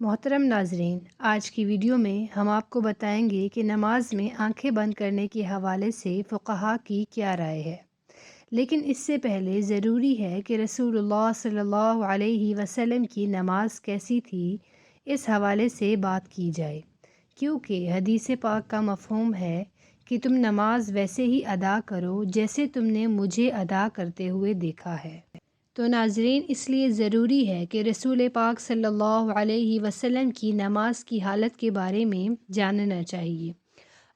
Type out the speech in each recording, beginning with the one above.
محترم ناظرین، آج کی ویڈیو میں ہم آپ کو بتائیں گے کہ نماز میں آنکھیں بند کرنے کے حوالے سے فقہا کی کیا رائے ہے۔ لیکن اس سے پہلے ضروری ہے کہ رسول اللہ صلی اللہ علیہ وسلم کی نماز کیسی تھی، اس حوالے سے بات کی جائے، کیونکہ حدیث پاک کا مفہوم ہے کہ تم نماز ویسے ہی ادا کرو جیسے تم نے مجھے ادا کرتے ہوئے دیکھا ہے۔ تو ناظرین، اس لیے ضروری ہے کہ رسول پاک صلی اللہ علیہ وسلم کی نماز کی حالت کے بارے میں جاننا چاہیے۔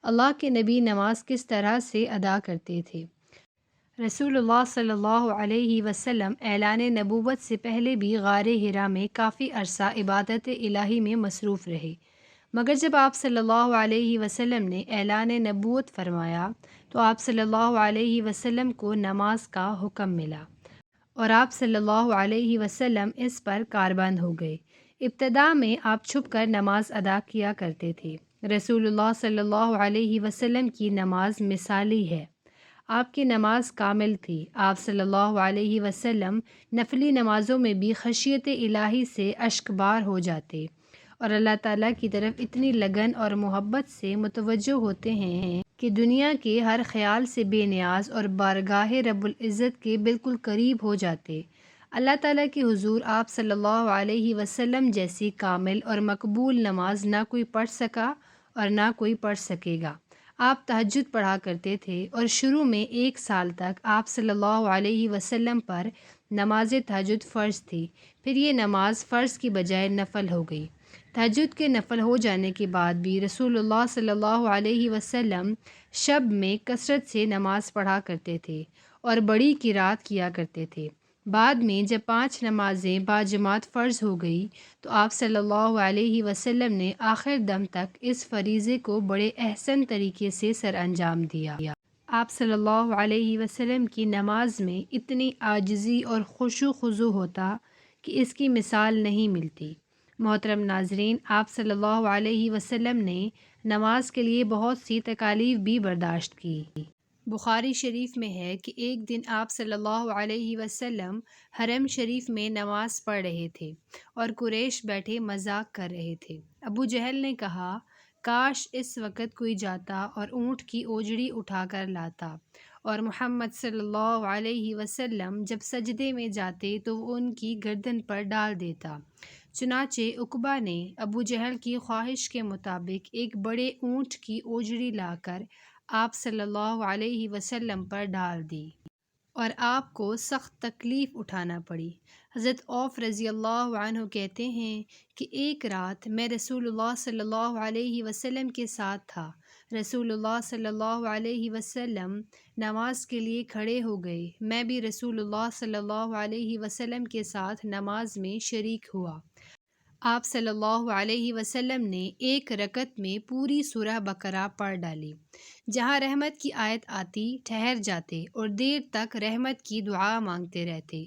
اللہ کے نبی نماز کس طرح سے ادا کرتے تھے؟ رسول اللہ صلی اللہ علیہ وسلم اعلان نبوت سے پہلے بھی غار حرا میں کافی عرصہ عبادت الہی میں مصروف رہے، مگر جب آپ صلی اللہ علیہ وسلم نے اعلان نبوت فرمایا تو آپ صلی اللہ علیہ وسلم کو نماز کا حکم ملا اور آپ صلی اللہ علیہ وسلم اس پر کاربند ہو گئے۔ ابتدا میں آپ چھپ کر نماز ادا کیا کرتے تھے۔ رسول اللہ صلی اللہ علیہ وسلم کی نماز مثالی ہے۔ آپ کی نماز کامل تھی۔ آپ صلی اللہ علیہ وسلم نفلی نمازوں میں بھی خشیت الہی سے اشکبار ہو جاتے اور اللہ تعالیٰ کی طرف اتنی لگن اور محبت سے متوجہ ہوتے ہیں کہ دنیا کے ہر خیال سے بے نیاز اور بارگاہ رب العزت کے بالکل قریب ہو جاتے۔ اللہ تعالیٰ کے حضور آپ صلی اللہ علیہ وسلم جیسی کامل اور مقبول نماز نہ کوئی پڑھ سکا اور نہ کوئی پڑھ سکے گا۔ آپ تہجد پڑھا کرتے تھے اور شروع میں 1 سال تک آپ صلی اللہ علیہ وسلم پر نماز تہجد فرض تھی، پھر یہ نماز فرض کی بجائے نفل ہو گئی۔ تہجد کے نفل ہو جانے کے بعد بھی رسول اللہ صلی اللہ علیہ وسلم شب میں کثرت سے نماز پڑھا کرتے تھے اور بڑی قرات کیا کرتے تھے۔ بعد میں جب 5 نمازیں باجماعت فرض ہو گئی تو آپ صلی اللہ علیہ وسلم نے آخر دم تک اس فریضے کو بڑے احسن طریقے سے سر انجام دیا۔ آپ صلی اللہ علیہ وسلم کی نماز میں اتنی عاجزی اور خشوع و خضوع ہوتا کہ اس کی مثال نہیں ملتی۔ محترم ناظرین، آپ صلی اللہ علیہ وسلم نے نماز کے لیے بہت سی تکالیف بھی برداشت کی۔ بخاری شریف میں ہے کہ ایک دن آپ صلی اللہ علیہ وسلم حرم شریف میں نماز پڑھ رہے تھے اور قریش بیٹھے مذاق کر رہے تھے۔ ابو جہل نے کہا، کاش اس وقت کوئی جاتا اور اونٹ کی اوجڑی اٹھا کر لاتا اور محمد صلی اللہ علیہ وسلم جب سجدے میں جاتے تو وہ ان کی گردن پر ڈال دیتا۔ چنانچہ عقبہ نے ابو جہل کی خواہش کے مطابق ایک بڑے اونٹ کی اوجڑی لا کر آپ صلی اللہ علیہ وسلم پر ڈال دی اور آپ کو سخت تکلیف اٹھانا پڑی۔ حضرت عوف رضی اللہ عنہ کہتے ہیں کہ ایک رات میں رسول اللہ صلی اللہ علیہ وسلم کے ساتھ تھا۔ رسول اللہ صلی اللہ علیہ وسلم نماز کے لیے کھڑے ہو گئے، میں بھی رسول اللہ صلی اللہ علیہ وسلم کے ساتھ نماز میں شریک ہوا۔ آپ صلی اللہ علیہ وسلم نے ایک رکعت میں پوری سورہ بقرہ پڑھ ڈالی۔ جہاں رحمت کی آیت آتی ٹھہر جاتے اور دیر تک رحمت کی دعا مانگتے رہتے۔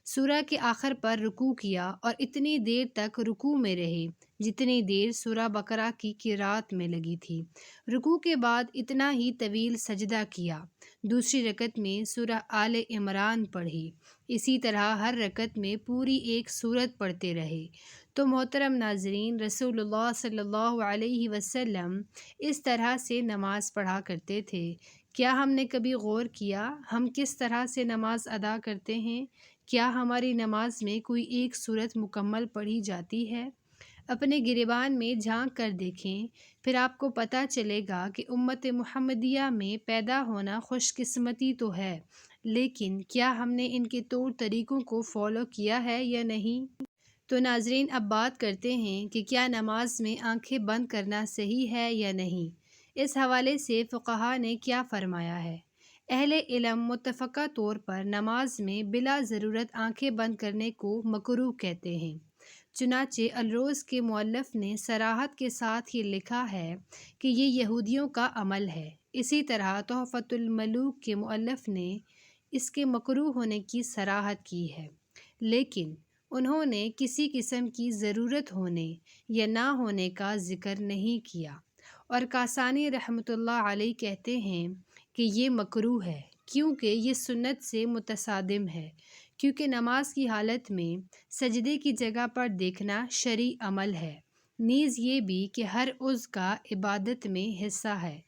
سورہ کے آخر پر رکوع کیا اور اتنی دیر تک رکوع میں رہے جتنی دیر سورہ بقرہ کی قرات میں لگی تھی۔ رکوع کے بعد اتنا ہی طویل سجدہ کیا۔ دوسری رکعت میں سورہ آل عمران پڑھی۔ اسی طرح ہر رکعت میں پوری ایک سورت پڑھتے رہے۔ تو محترم ناظرین، رسول اللہ صلی اللہ علیہ وسلم اس طرح سے نماز پڑھا کرتے تھے۔ کیا ہم نے کبھی غور کیا ہم کس طرح سے نماز ادا کرتے ہیں؟ کیا ہماری نماز میں کوئی ایک سورت مکمل پڑھی جاتی ہے؟ اپنے گریبان میں جھانک کر دیکھیں، پھر آپ کو پتہ چلے گا کہ امت محمدیہ میں پیدا ہونا خوش قسمتی تو ہے، لیکن کیا ہم نے ان کے طور طریقوں کو فالو کیا ہے یا نہیں؟ تو ناظرین، اب بات کرتے ہیں کہ کیا نماز میں آنکھیں بند کرنا صحیح ہے یا نہیں۔ اس حوالے سے فقہا نے کیا فرمایا ہے؟ اہل علم متفقہ طور پر نماز میں بلا ضرورت آنکھیں بند کرنے کو مکروہ کہتے ہیں۔ چنانچہ الروز کے مؤلف نے صراحت کے ساتھ یہ لکھا ہے کہ یہ یہودیوں کا عمل ہے۔ اسی طرح تحفۃ الملوک کے مؤلف نے اس کے مکروہ ہونے کی صراحت کی ہے، لیکن انہوں نے کسی قسم کی ضرورت ہونے یا نہ ہونے کا ذکر نہیں کیا۔ اور کاسانی رحمۃ اللہ علیہ کہتے ہیں کہ یہ مکروہ ہے کیونکہ یہ سنت سے متصادم ہے، کیونکہ نماز کی حالت میں سجدے کی جگہ پر دیکھنا شرعی عمل ہے، نیز یہ بھی کہ ہر عضو کا عبادت میں حصہ ہے،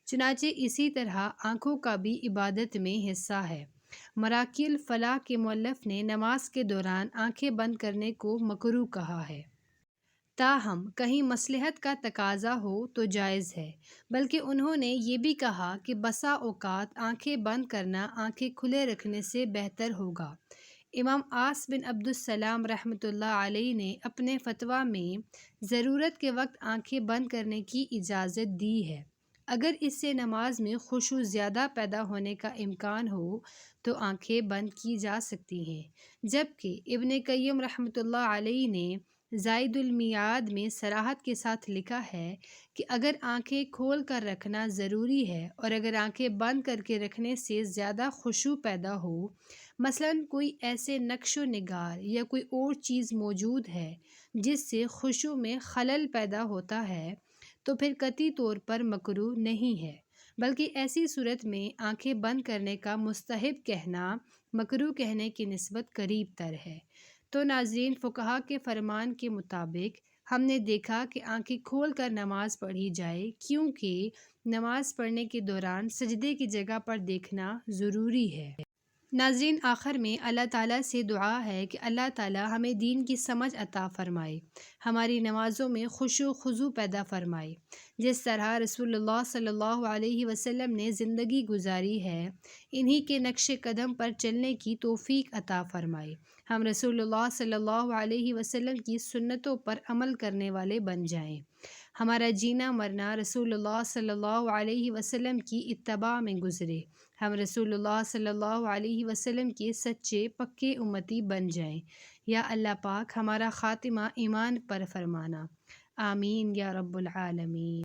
چنانچہ اسی طرح آنکھوں کا بھی عبادت میں حصہ ہے۔ مراقی الفلاح کے مؤلف نے نماز کے دوران آنکھیں بند کرنے کو مکروہ کہا ہے، تاہم کہیں مصلحت کا تقاضا ہو تو جائز ہے، بلکہ انہوں نے یہ بھی کہا کہ بسا اوقات آنکھیں بند کرنا آنکھیں کھلے رکھنے سے بہتر ہوگا۔ امام عاص بن عبد السلام رحمۃ اللہ علیہ نے اپنے فتویٰ میں ضرورت کے وقت آنکھیں بند کرنے کی اجازت دی ہے، اگر اس سے نماز میں خشوع زیادہ پیدا ہونے کا امکان ہو تو آنکھیں بند کی جا سکتی ہیں، جبکہ ابن قیم رحمۃ اللہ علیہ نے زائد المیعاد میں صراحت کے ساتھ لکھا ہے کہ اگر آنکھیں کھول کر رکھنا ضروری ہے اور اگر آنکھیں بند کر کے رکھنے سے زیادہ خشوع پیدا ہو، مثلاً کوئی ایسے نقش و نگار یا کوئی اور چیز موجود ہے جس سے خشوع میں خلل پیدا ہوتا ہے، تو پھر قطعی طور پر مکروہ نہیں ہے، بلکہ ایسی صورت میں آنکھیں بند کرنے کا مستحب کہنا مکروہ کہنے کی نسبت قریب تر ہے۔ تو ناظرین، فقہا کے فرمان کے مطابق ہم نے دیکھا کہ آنکھیں کھول کر نماز پڑھی جائے، کیونکہ نماز پڑھنے کے دوران سجدے کی جگہ پر دیکھنا ضروری ہے۔ ناظرین، آخر میں اللہ تعالیٰ سے دعا ہے کہ اللہ تعالیٰ ہمیں دین کی سمجھ عطا فرمائے، ہماری نمازوں میں خشوع و خضوع پیدا فرمائے، جس طرح رسول اللہ صلی اللہ علیہ وسلم نے زندگی گزاری ہے، انہی کے نقش قدم پر چلنے کی توفیق عطا فرمائے، ہم رسول اللہ صلی اللہ علیہ وسلم کی سنتوں پر عمل کرنے والے بن جائیں، ہمارا جینا مرنا رسول اللہ صلی اللہ علیہ وسلم کی اتباع میں گزرے، ہم رسول اللہ صلی اللہ علیہ وسلم کے سچے پکے امتی بن جائیں۔ یا اللہ پاک ہمارا خاتمہ ایمان پر فرمانا، آمین یا رب العالمین۔